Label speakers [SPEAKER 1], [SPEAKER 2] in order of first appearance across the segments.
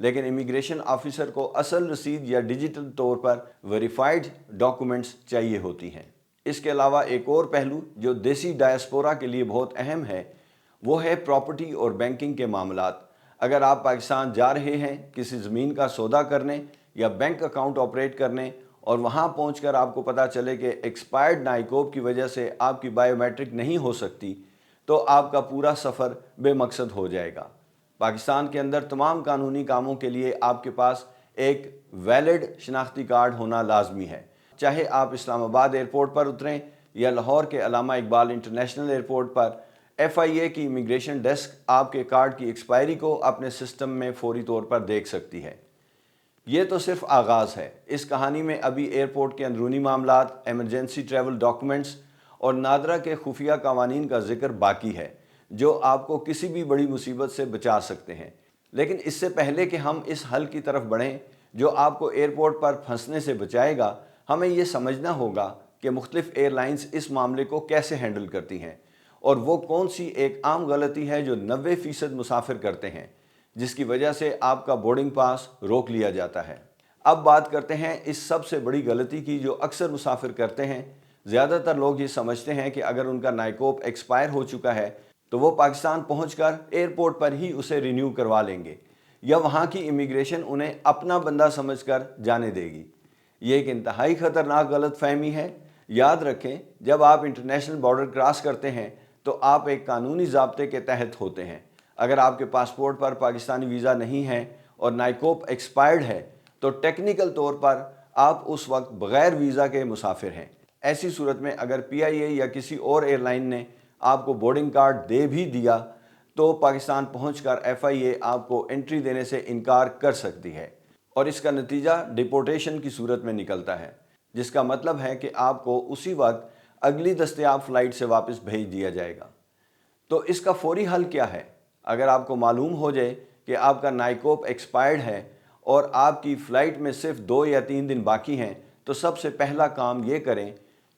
[SPEAKER 1] لیکن immigration officer کو اصل رسید یا ڈیجیٹل طور پر ویریفائڈ ڈاکومنٹس چاہیے ہوتی ہیں۔ اس کے علاوہ ایک اور پہلو جو دیسی ڈائسپورا کے لیے بہت اہم ہے وہ ہے پراپرٹی اور بینکنگ کے معاملات۔ اگر آپ پاکستان جا رہے ہیں کسی زمین کا سودا کرنے یا بینک اکاؤنٹ آپریٹ کرنے اور وہاں پہنچ کر آپ کو پتہ چلے کہ ایکسپائرڈ نائکوب کی وجہ سے آپ کی بائیو میٹرک نہیں ہو سکتی تو آپ کا پورا سفر بے مقصد ہو جائے گا۔ پاکستان کے اندر تمام قانونی کاموں کے لیے آپ کے پاس ایک ویلڈ شناختی کارڈ ہونا لازمی ہے، چاہے آپ اسلام آباد ایئرپورٹ پر اتریں یا لاہور کے علامہ اقبال انٹرنیشنل ایئرپورٹ پر۔ FIA کی امیگریشن ڈیسک آپ کے کارڈ کی ایکسپائری کو اپنے سسٹم میں فوری طور پر دیکھ سکتی ہے۔ یہ تو صرف آغاز ہے، اس کہانی میں ابھی ایئرپورٹ کے اندرونی معاملات، ایمرجنسی ٹریول ڈاکومنٹس اور نادرا کے خفیہ قوانین کا ذکر باقی ہے جو آپ کو کسی بھی بڑی مصیبت سے بچا سکتے ہیں۔ لیکن اس سے پہلے کہ ہم اس حل کی طرف بڑھیں جو آپ کو ایئرپورٹ پر پھنسنے سے بچائے گا، ہمیں یہ سمجھنا ہوگا کہ مختلف ایئر لائنز اس معاملے کو کیسے ہینڈل کرتی ہیں اور وہ کون سی ایک عام غلطی ہے جو 90% مسافر کرتے ہیں جس کی وجہ سے آپ کا بورڈنگ پاس روک لیا جاتا ہے۔ اب بات کرتے ہیں اس سب سے بڑی غلطی کی جو اکثر مسافر کرتے ہیں۔ زیادہ تر لوگ یہ سمجھتے ہیں کہ اگر ان کا نائکوب ایکسپائر ہو چکا ہے تو وہ پاکستان پہنچ کر ایئرپورٹ پر ہی اسے رینیو کروا لیں گے یا وہاں کی امیگریشن انہیں اپنا بندہ سمجھ کر جانے دے گی۔ یہ ایک انتہائی خطرناک غلط فہمی ہے۔ یاد رکھیں، جب آپ انٹرنیشنل بارڈر کراس کرتے ہیں تو آپ ایک قانونی ضابطے کے تحت ہوتے ہیں۔ اگر آپ کے پاسپورٹ پر پاکستانی ویزا نہیں ہے اور نائکوب ایکسپائرڈ ہے تو ٹیکنیکل طور پر آپ اس وقت بغیر ویزا کے مسافر ہیں۔ ایسی صورت میں اگر PIA یا کسی اور ایئر لائن نے آپ کو بورڈنگ کارڈ دے بھی دیا تو پاکستان پہنچ کر FIA آپ کو انٹری دینے سے انکار کر سکتی ہے اور اس کا نتیجہ ڈیپورٹیشن کی صورت میں نکلتا ہے، جس کا مطلب ہے کہ آپ کو اسی وقت اگلی دستیاب فلائٹ سے واپس بھیج دیا جائے گا۔ تو اس کا فوری حل کیا ہے؟ اگر آپ کو معلوم ہو جائے کہ آپ کا نائکوب ایکسپائرڈ ہے اور آپ کی فلائٹ میں صرف 2 یا 3 دن باقی ہیں تو سب سے پہلا کام یہ کریں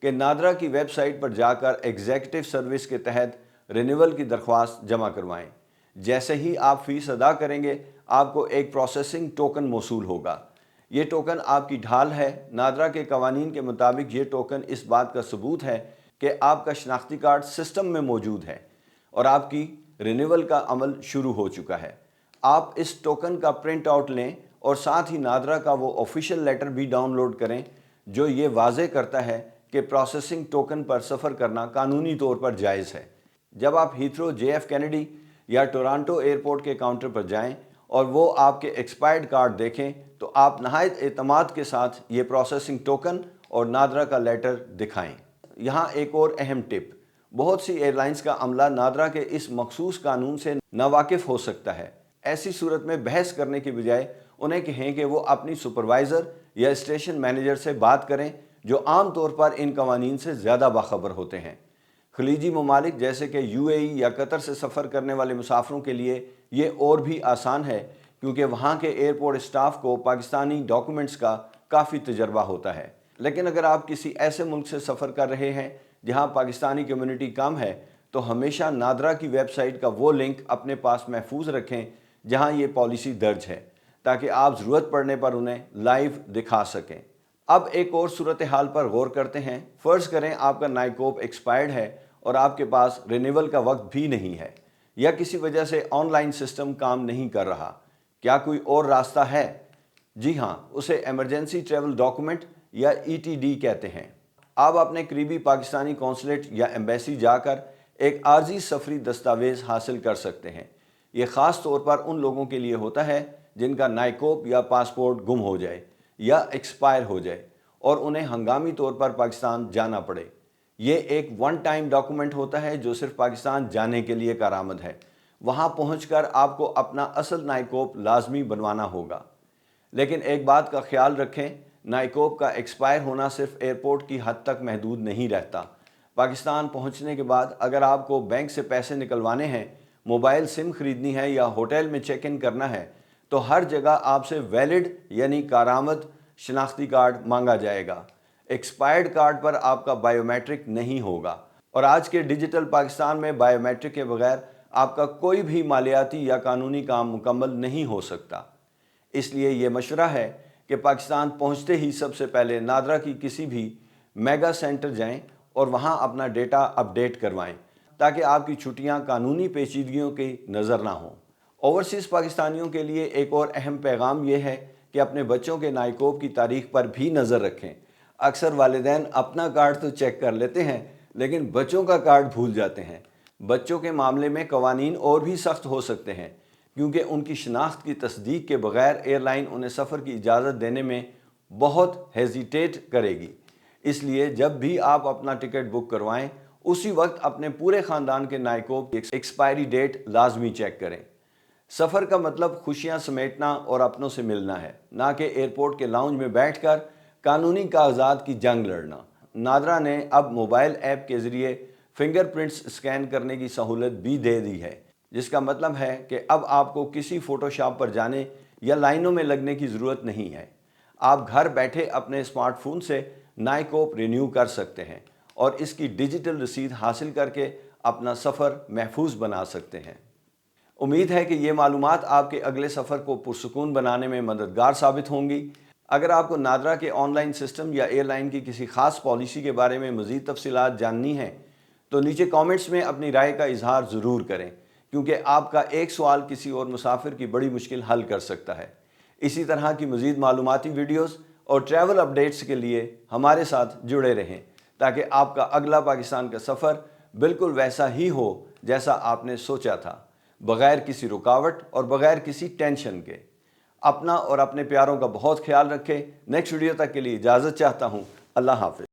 [SPEAKER 1] کہ نادرا کی ویب سائٹ پر جا کر ایگزیکٹو سروس کے تحت رینیول کی درخواست جمع کروائیں۔ جیسے ہی آپ فیس ادا کریں گے آپ کو ایک پروسیسنگ ٹوکن موصول ہوگا۔ یہ ٹوکن آپ کی ڈھال ہے۔ نادرا کے قوانین کے مطابق یہ ٹوکن اس بات کا ثبوت ہے کہ آپ کا شناختی کارڈ سسٹم میں موجود ہے اور آپ کی رینیول کا عمل شروع ہو چکا ہے۔ آپ اس ٹوکن کا پرنٹ آؤٹ لیں اور ساتھ ہی نادرا کا وہ آفیشیل لیٹر بھی ڈاؤن لوڈ کریں جو یہ واضح کرتا ہے کہ پروسیسنگ ٹوکن پر سفر کرنا قانونی طور پر جائز ہے۔ جب آپ ہیتھرو JF کینیڈی یا ٹورانٹو ایئرپورٹ کے کاؤنٹر پر جائیں اور وہ آپ کے ایکسپائرڈ کارڈ دیکھیں تو آپ نہایت اعتماد کے ساتھ یہ پروسیسنگ ٹوکن اور نادرا کا لیٹر دکھائیں۔ یہاں ایک اور اہم ٹپ، بہت سی ایئر لائنز کا عملہ نادرا کے اس مخصوص قانون سے ناواقف ہو سکتا ہے۔ ایسی صورت میں بحث کرنے کی بجائے انہیں کہیں کہ وہ اپنی سپروائزر یا اسٹیشن مینیجر سے بات کریں جو عام طور پر ان قوانین سے زیادہ باخبر ہوتے ہیں۔ خلیجی ممالک جیسے کہ UAE یا قطر سے سفر کرنے والے مسافروں کے لیے یہ اور بھی آسان ہے کیونکہ وہاں کے ایئرپورٹ اسٹاف کو پاکستانی ڈاکومنٹس کا کافی تجربہ ہوتا ہے۔ لیکن اگر آپ کسی ایسے ملک سے سفر کر رہے ہیں جہاں پاکستانی کمیونٹی کم ہے تو ہمیشہ نادرا کی ویب سائٹ کا وہ لنک اپنے پاس محفوظ رکھیں جہاں یہ پالیسی درج ہے تاکہ آپ ضرورت پڑنے پر انہیں لائیو دکھا سکیں۔ اب ایک اور صورتحال پر غور کرتے ہیں۔ فرض کریں آپ کا نائکوب ایکسپائرڈ ہے اور آپ کے پاس رینیول کا وقت بھی نہیں ہے یا کسی وجہ سے آن لائن سسٹم کام نہیں کر رہا۔ کیا کوئی اور راستہ ہے؟ جی ہاں، اسے ایمرجنسی ٹریول ڈاکومنٹ یا ETD کہتے ہیں۔ آپ اپنے قریبی پاکستانی قونصلیٹ یا ایمبیسی جا کر ایک عارضی سفری دستاویز حاصل کر سکتے ہیں۔ یہ خاص طور پر ان لوگوں کے لیے ہوتا ہے جن کا نائکوب یا پاسپورٹ گم ہو جائے یا ایکسپائر ہو جائے اور انہیں ہنگامی طور پر پاکستان جانا پڑے۔ یہ ایک ون ٹائم ڈاکومنٹ ہوتا ہے جو صرف پاکستان جانے کے لیے کارآمد ہے۔ وہاں پہنچ کر آپ کو اپنا اصل نائکوب لازمی بنوانا ہوگا۔ لیکن ایک بات کا خیال رکھیں، نائکوب کا ایکسپائر ہونا صرف ایئرپورٹ کی حد تک محدود نہیں رہتا۔ پاکستان پہنچنے کے بعد اگر آپ کو بینک سے پیسے نکلوانے ہیں، موبائل سم خریدنی ہے یا ہوٹل میں چیک ان کرنا ہے تو ہر جگہ آپ سے ویلڈ یعنی کارآمد شناختی کارڈ مانگا جائے گا۔ ایکسپائرڈ کارڈ پر آپ کا بائیو میٹرک نہیں ہوگا اور آج کے ڈیجیٹل پاکستان میں بائیو میٹرک کے بغیر آپ کا کوئی بھی مالیاتی یا قانونی کام مکمل نہیں ہو سکتا۔ اس لیے یہ مشورہ ہے کہ پاکستان پہنچتے ہی سب سے پہلے نادرا کی کسی بھی میگا سینٹر جائیں اور وہاں اپنا ڈیٹا اپڈیٹ کروائیں تاکہ آپ کی چھٹیاں قانونی پیچیدگیوں کی نظر نہ ہوں۔ اوورسیز پاکستانیوں کے لیے ایک اور اہم پیغام یہ ہے کہ اپنے بچوں کے نائکوب کی تاریخ پر بھی نظر رکھیں۔ اکثر والدین اپنا کارڈ تو چیک کر لیتے ہیں لیکن بچوں کا کارڈ بھول جاتے ہیں۔ بچوں کے معاملے میں قوانین اور بھی سخت ہو سکتے ہیں کیونکہ ان کی شناخت کی تصدیق کے بغیر ایئر لائن انہیں سفر کی اجازت دینے میں بہت ہیزیٹیٹ کرے گی۔ اس لیے جب بھی آپ اپنا ٹکٹ بک کروائیں اسی وقت اپنے پورے خاندان کے نائکوب کی ایکسپائری ڈیٹ لازمی چیک کریں۔ سفر کا مطلب خوشیاں سمیٹنا اور اپنوں سے ملنا ہے، نہ کہ ایئرپورٹ کے لاؤنج میں بیٹھ کر قانونی کاغذات کی جنگ لڑنا۔ نادرا نے اب موبائل ایپ کے ذریعے فنگر پرنٹس اسکین کرنے کی سہولت بھی دے دی ہے، جس کا مطلب ہے کہ اب آپ کو کسی فوٹو شاپ پر جانے یا لائنوں میں لگنے کی ضرورت نہیں ہے۔ آپ گھر بیٹھے اپنے اسمارٹ فون سے نائکوپ رینیو کر سکتے ہیں اور اس کی ڈیجیٹل رسید حاصل کر کے اپنا سفر محفوظ بنا سکتے ہیں۔ امید ہے کہ یہ معلومات آپ کے اگلے سفر کو پرسکون بنانے میں مددگار ثابت ہوں گی۔ اگر آپ کو نادرا کے آن لائن سسٹم یا ایئر لائن کی کسی خاص پالیسی کے بارے میں مزید تفصیلات جاننی ہیں تو نیچے کامنٹس میں اپنی رائے کا اظہار ضرور کریں، کیونکہ آپ کا ایک سوال کسی اور مسافر کی بڑی مشکل حل کر سکتا ہے۔ اسی طرح کی مزید معلوماتی ویڈیوز اور ٹریول اپڈیٹس کے لیے ہمارے ساتھ جڑے رہیں تاکہ آپ کا اگلا پاکستان کا سفر بالکل ویسا ہی ہو جیسا آپ نے سوچا تھا، بغیر کسی رکاوٹ اور بغیر کسی ٹینشن کے۔ اپنا اور اپنے پیاروں کا بہت خیال رکھیں۔ نیکسٹ ویڈیو تک کے لیے اجازت چاہتا ہوں۔ اللہ حافظ۔